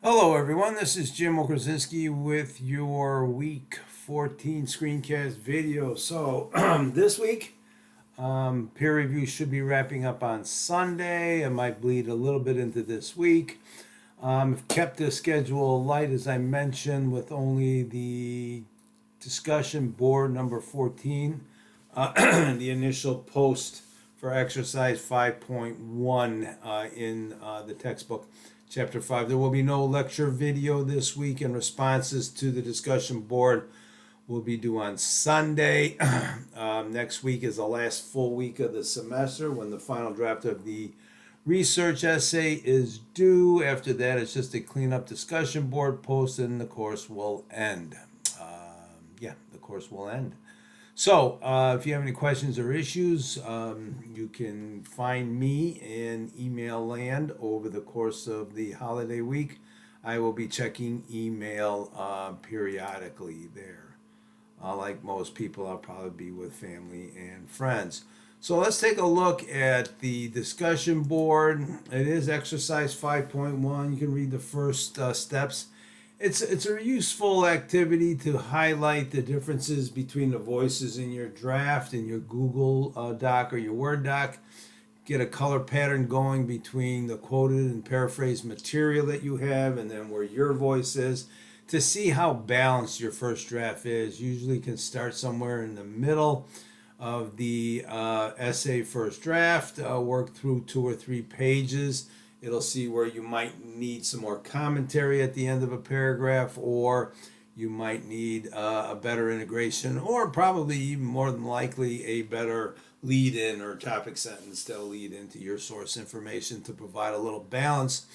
Hello, everyone. This is Jim Okrasinski with your week 14 screencast video. So, this week, peer review should be wrapping up on Sunday. It might bleed a little bit into this week. I've kept the schedule light, as I mentioned, with only the discussion board number 14, the initial post for exercise 5.1 in the textbook. Chapter 5. There will be no lecture video this week, and responses to the discussion board will be due on Sunday. Next week is the last full week of the semester when the final draft of the research essay is due. After that, it's just a cleanup discussion board post, and the course will end. The course will end. So, if you have any questions or issues, you can find me in email land over the course of the holiday week. I will be checking email periodically there. Like most people, I'll probably be with family and friends. So let's take a look at the discussion board. It is exercise 5.1. You can read the first steps. It's a useful activity to highlight the differences between the voices in your draft, in your Google Doc or your Word doc. Get a color pattern going between the quoted and paraphrased material that you have and then where your voice is, to see how balanced your first draft is. Usually can start somewhere in the middle of the essay first draft, work through 2 or 3 pages. It'll see where you might need some more commentary at the end of a paragraph, or you might need a better integration, or probably even more than likely a better lead-in or topic sentence that'll lead into your source information to provide a little balance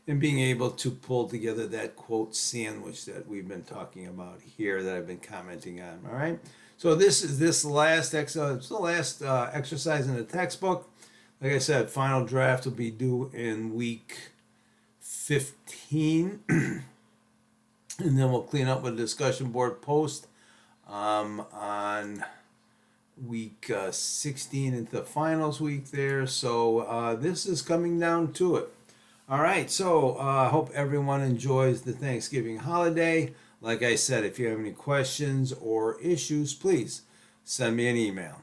in being able to pull together that quote sandwich that we've been talking about here, that I've been commenting on. All right. So this is the last exercise in the textbook. Like I said, final draft will be due in week 15. And then we'll clean up with a discussion board post on week 16 into the finals week there. So this is coming down to it. All right, so I hope everyone enjoys the Thanksgiving holiday. Like I said, if you have any questions or issues, please send me an email.